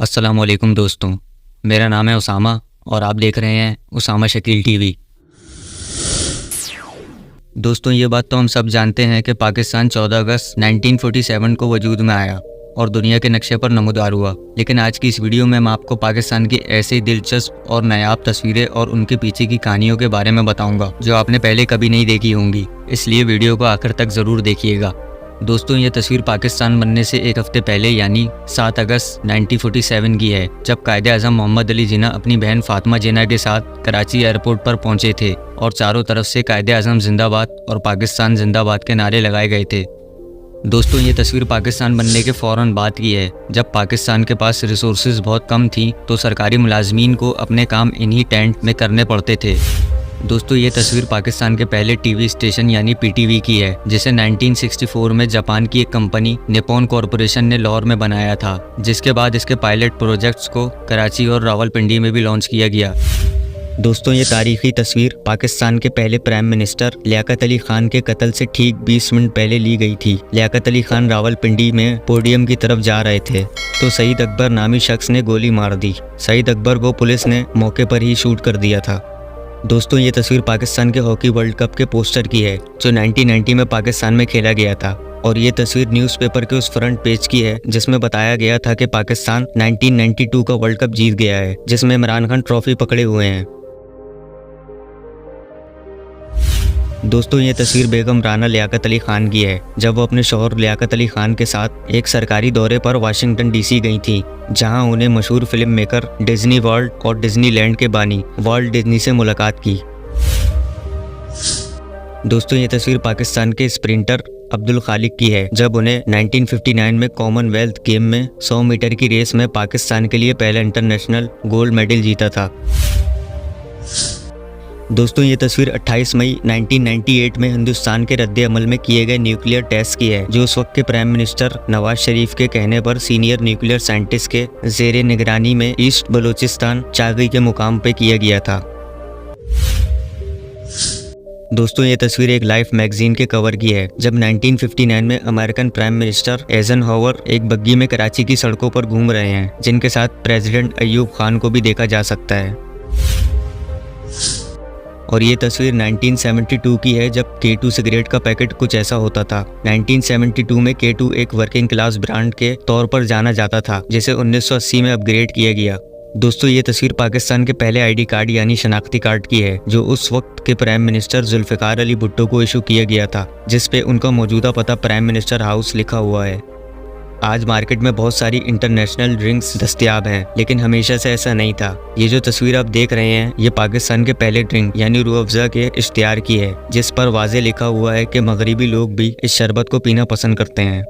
अस्सलामुअलैकुम दोस्तों, मेरा नाम है उसामा और आप देख रहे हैं उसामा शकील टीवी। दोस्तों, ये बात तो हम सब जानते हैं कि पाकिस्तान 14 अगस्त 1947 को वजूद में आया और दुनिया के नक्शे पर नमूदार हुआ। लेकिन आज की इस वीडियो में मैं आपको पाकिस्तान की ऐसे ही दिलचस्प और नायाब तस्वीरें और उनके पीछे की कहानियों के बारे में बताऊंगा जो आपने पहले कभी नहीं देखी होंगी, इसलिए वीडियो को आखिर तक ज़रूर देखिएगा। दोस्तों, ये तस्वीर पाकिस्तान बनने से एक हफ्ते पहले यानी 7 अगस्त 1947 की है, जब कायदे-आज़म मोहम्मद अली जिन्ना अपनी बहन फातिमा जिन्ना के साथ कराची एयरपोर्ट पर पहुंचे थे और चारों तरफ से कायदे-आज़म जिंदाबाद और पाकिस्तान जिंदाबाद के नारे लगाए गए थे। दोस्तों, ये तस्वीर पाकिस्तान बनने के फ़ौरन बाद की है, जब पाकिस्तान के पास रिसोर्सेज बहुत कम थी तो सरकारी मुलाजमीन को अपने काम इन्हीं टेंट में करने पड़ते थे। दोस्तों, ये तस्वीर पाकिस्तान के पहले टीवी स्टेशन यानी पीटीवी की है, जिसे 1964 में जापान की एक कंपनी निप्पॉन कॉरपोरेशन ने लाहौर में बनाया था, जिसके बाद इसके पायलट प्रोजेक्ट्स को कराची और रावलपिंडी में भी लॉन्च किया गया। दोस्तों, ये तारीखी तस्वीर पाकिस्तान के पहले प्राइम मिनिस्टर लियाकत अली खान के कत्ल से ठीक 20 मिनट पहले ली गई थी। लियाकत अली खान रावलपिंडी में पोडियम की तरफ जा रहे थे तो सईद अकबर नामी शख्स ने गोली मार दी। सईद अकबर को पुलिस ने मौके पर ही शूट कर दिया था। दोस्तों, ये तस्वीर पाकिस्तान के हॉकी वर्ल्ड कप के पोस्टर की है जो 1990 में पाकिस्तान में खेला गया था, और ये तस्वीर न्यूज़पेपर के उस फ्रंट पेज की है जिसमें बताया गया था कि पाकिस्तान 1992 का वर्ल्ड कप जीत गया है, जिसमें इमरान खान ट्रॉफी पकड़े हुए हैं। दोस्तों, ये तस्वीर बेगम राना लियाकत अली खान की है जब वो अपने शौहर लियाकत अली खान के साथ एक सरकारी दौरे पर वाशिंगटन डीसी गई थी, जहां उन्हें मशहूर फिल्म मेकर डिज्नी वर्ल्ड और डिज्नीलैंड के बानी वॉल्ट डिज्नी से मुलाकात की। दोस्तों, ये तस्वीर पाकिस्तान के स्प्रिंटर अब्दुल खालिक की है जब उन्हें 1959 में कॉमनवेल्थ गेम में 100 मीटर की रेस में पाकिस्तान के लिए पहला इंटरनेशनल गोल्ड मेडल जीता था। दोस्तों, ये तस्वीर 28 मई 1998 में हिंदुस्तान के रद्द अमल में किए गए न्यूक्लियर टेस्ट की है, जो उस वक्त के प्राइम मिनिस्टर नवाज शरीफ के कहने पर सीनियर न्यूक्लियर साइंटिस्ट के ज़ेरे निगरानी में ईस्ट बलूचिस्तान चागी के मुकाम पे किया गया था। दोस्तों, ये तस्वीर एक लाइफ मैगजीन के कवर की है जब 1959 में अमेरिकन प्राइम मिनिस्टर एज़नहावर एक बग्गी में कराची की सड़कों पर घूम रहे हैं, जिनके साथ प्रेसिडेंट अयूब खान को भी देखा जा सकता है। और ये तस्वीर 1972 की है जब K2 सिगरेट का पैकेट कुछ ऐसा होता था। 1972 में K2 एक वर्किंग क्लास ब्रांड के तौर पर जाना जाता था, जिसे 1980 में अपग्रेड किया गया। दोस्तों, ये तस्वीर पाकिस्तान के पहले आईडी कार्ड यानी शनाख्ती कार्ड की है, जो उस वक्त के प्राइम मिनिस्टर जुल्फ़िकार अली भुट्टो को इशू किया गया था, जिस पे उनका मौजूदा पता प्राइम मिनिस्टर हाउस लिखा हुआ है। आज मार्केट में बहुत सारी इंटरनेशनल ड्रिंक्स दस्तयाब हैं, लेकिन हमेशा से ऐसा नहीं था। ये जो तस्वीर आप देख रहे हैं, ये पाकिस्तान के पहले ड्रिंक यानी रूह अफ़ज़ा के इश्तिहार की है, जिस पर वाज़े लिखा हुआ है कि मगरिबी लोग भी इस शरबत को पीना पसंद करते हैं।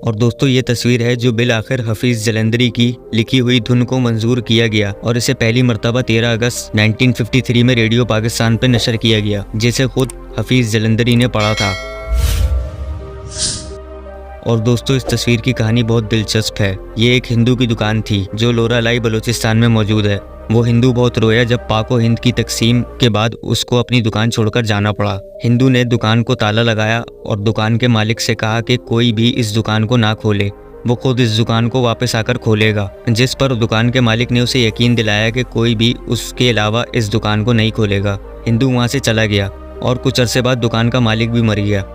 और दोस्तों, ये तस्वीर है जो बिल आखिर हफीज़ जलंधरी की लिखी हुई धुन को मंजूर किया गया और इसे पहली मरतबा 13 अगस्त 1953 में रेडियो पाकिस्तान पर नशर किया गया, जिसे खुद हफीज़ जलंधरी ने पढ़ा था। और दोस्तों, इस तस्वीर की कहानी बहुत दिलचस्प है। ये एक हिंदू की दुकान थी जो लोरालाई बलूचिस्तान में मौजूद है। वो हिंदू बहुत रोया जब पाक व हिंद की तकसीम के बाद उसको अपनी दुकान छोड़कर जाना पड़ा। हिंदू ने दुकान को ताला लगाया और दुकान के मालिक से कहा कि कोई भी इस दुकान को ना खोले, वो खुद इस दुकान को वापस आकर खोलेगा, जिस पर दुकान के मालिक ने उसे यकीन दिलाया कि कोई भी उसके अलावा इस दुकान को नहीं खोलेगा। हिंदू वहाँ से चला गया और कुछ अरसे बाद दुकान का मालिक भी मर गया,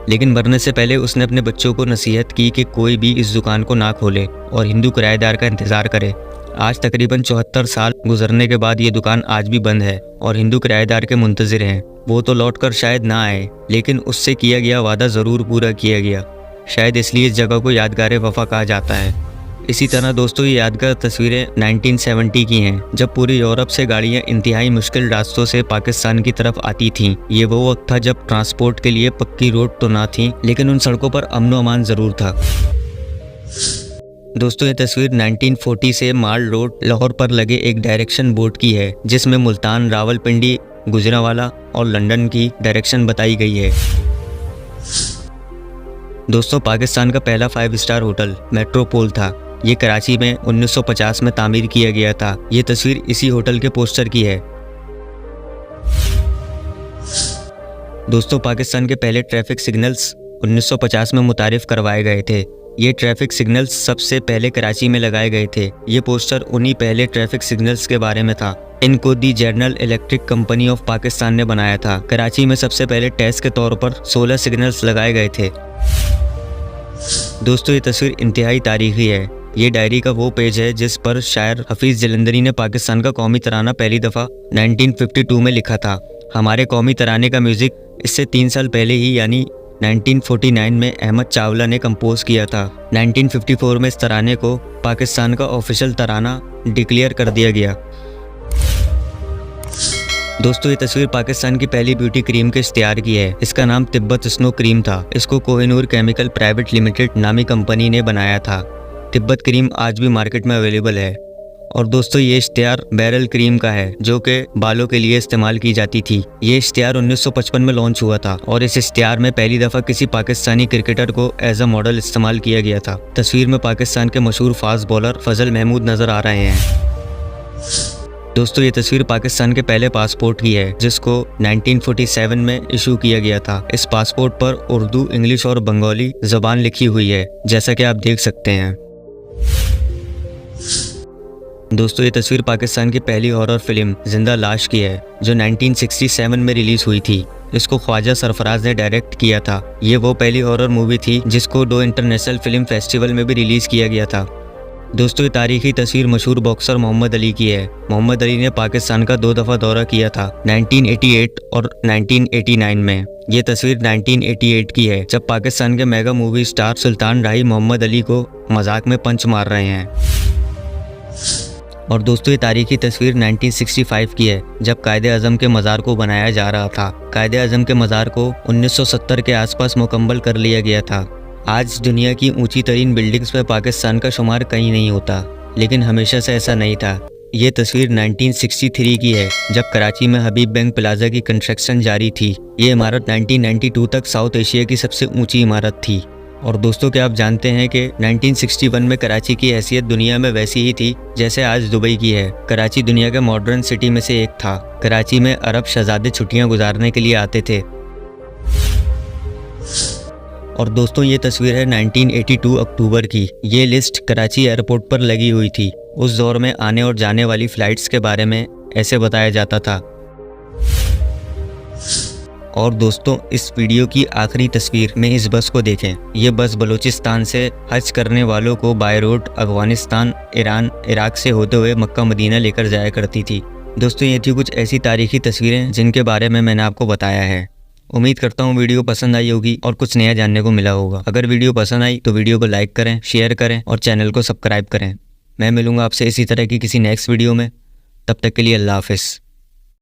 लेकिन मरने से पहले उसने अपने बच्चों को नसीहत की कि कोई भी इस दुकान को ना खोले और हिंदू किराएदार का इंतज़ार करे। आज तकरीबन 74 साल गुजरने के बाद ये दुकान आज भी बंद है और हिंदू किराएदार के मुंतज़िर हैं। वो तो लौटकर शायद ना आए, लेकिन उससे किया गया वादा ज़रूर पूरा किया गया। शायद इसलिए इस जगह को यादगार वफ़ा कहा जाता है। इसी तरह दोस्तों, ये यादगार तस्वीरें 1970 की हैं, जब पूरे यूरोप से गाड़ियां इंतहाई मुश्किल रास्तों से पाकिस्तान की तरफ आती थीं। ये वो वक्त था जब ट्रांसपोर्ट के लिए पक्की रोड तो ना थी, लेकिन उन सड़कों पर अमन व अमान ज़रूर था। दोस्तों, ये तस्वीर 1940 से माल रोड लाहौर पर लगे एक डायरेक्शन बोर्ड की है, जिसमें मुल्तान, रावलपिंडी, गुजरांवाला और लंदन की डायरेक्शन बताई गई है। दोस्तों, पाकिस्तान का पहला 5 स्टार होटल मेट्रोपोल था। ये कराची में 1950 में तामीर किया गया था। ये तस्वीर इसी होटल के पोस्टर की है। दोस्तों, पाकिस्तान के पहले ट्रैफिक सिग्नल्स 1950 में मुतारिफ करवाए गए थे। ये ट्रैफिक सिग्नल्स सबसे पहले कराची में लगाए गए थे। ये पोस्टर उन्हीं पहले ट्रैफिक सिग्नल्स के बारे में था। इनको the General Electric Company of Pakistan ने बनाया था। कराची में सबसे पहले टेस्ट के तौर पर 16 सिग्नल्स लगाए गए थे। दोस्तों ये तस्वीर इंतहाई तारीखी है। ये डायरी का वो पेज है जिस पर शायर हफीज़ जलंधरी ने पाकिस्तान का कौमी तराना पहली दफ़ा 1952 में लिखा था। हमारे कौमी तराने का म्यूज़िक इससे 3 साल पहले ही यानी 1949 में अहमद चावला ने कंपोज किया था। 1954 में इस तराने को पाकिस्तान का ऑफिशियल तराना डिक्लेयर कर दिया गया। दोस्तों ये तस्वीर पाकिस्तान की पहली ब्यूटी क्रीम के इश्तिहार की है। इसका नाम तिब्बत स्नो क्रीम था। इसको कोहिनूर केमिकल प्राइवेट लिमिटेड नामी कंपनी ने बनाया था। तिब्बत क्रीम आज भी मार्केट में अवेलेबल है। और दोस्तों ये इश्तिहार बैरल क्रीम का है जो कि बालों के लिए इस्तेमाल की जाती थी। ये इश्तिहार 1955 में लॉन्च हुआ था और इस इश्तिहार में पहली दफ़ा किसी पाकिस्तानी क्रिकेटर को एज अ मॉडल इस्तेमाल किया गया था। तस्वीर में पाकिस्तान के मशहूर फास्ट बॉलर फजल महमूद नज़र आ रहे हैं। दोस्तों ये तस्वीर पाकिस्तान के पहले पासपोर्ट की है जिसको 1947 में इशू किया गया था। इस पासपोर्ट पर उर्दू, इंग्लिश और बंगाली ज़बान लिखी हुई है जैसा कि आप देख सकते हैं। दोस्तों ये तस्वीर पाकिस्तान की पहली हॉरर फिल्म जिंदा लाश की है जो 1967 में रिलीज़ हुई थी। इसको ख्वाजा सरफराज ने डायरेक्ट किया था। ये वो पहली हॉरर मूवी थी जिसको 2 इंटरनेशनल फिल्म फेस्टिवल में भी रिलीज़ किया गया था। दोस्तों ये तारीखी तस्वीर मशहूर बॉक्सर मोहम्मद अली की है। मोहम्मद अली ने पाकिस्तान का 2 दफ़ा दौरा किया था, 1988 और 1989 में। ये तस्वीर 1988 की है जब पाकिस्तान के मेगा मूवी स्टार सुल्तान राही मोहम्मद अली को मजाक में पंच मार रहे हैं। और दोस्तों ये तारीखी तस्वीर 1965 की है जब कायदे-आज़म के मज़ार को बनाया जा रहा था। कायदे-आज़म के मज़ार को 1970 के आसपास मुकम्मल कर लिया गया था। आज दुनिया की ऊंची तरीन बिल्डिंग्स में पाकिस्तान का शुमार कहीं नहीं होता, लेकिन हमेशा से ऐसा नहीं था। ये तस्वीर 1963 की है जब कराची में हबीब बैंक प्लाजा की कंस्ट्रक्शन जारी थी। ये इमारत 1992 तक साउथ एशिया की सबसे ऊंची इमारत थी। और दोस्तों क्या आप जानते हैं कि 1961 में कराची की हैसियत दुनिया में वैसी ही थी जैसे आज दुबई की है। कराची दुनिया के मॉडर्न सिटी में से एक था। कराची में अरब शहजादे छुट्टियां गुजारने के लिए आते थे। और दोस्तों ये तस्वीर है 1982 अक्टूबर की। ये लिस्ट कराची एयरपोर्ट पर लगी हुई थी। उस दौर में आने और जाने वाली फ़्लाइट्स के बारे में ऐसे बताया जाता था। और दोस्तों इस वीडियो की आखिरी तस्वीर में इस बस को देखें। ये बस बलूचिस्तान से हज करने वालों को by road Afghanistan, Iran, Iraq से होते हुए मक्का मदीना लेकर जाया करती थी। दोस्तों ये थी कुछ ऐसी तारीखी तस्वीरें जिनके बारे में मैंने आपको बताया है। उम्मीद करता हूँ वीडियो पसंद आई होगी और कुछ नया जानने को मिला होगा। अगर वीडियो पसंद आई तो वीडियो को लाइक करें, शेयर करें और चैनल को सब्सक्राइब करें। मैं मिलूँगा आपसे इसी तरह की किसी नेक्स्ट वीडियो में। तब तक के लिए अल्लाह हाफ़िज़।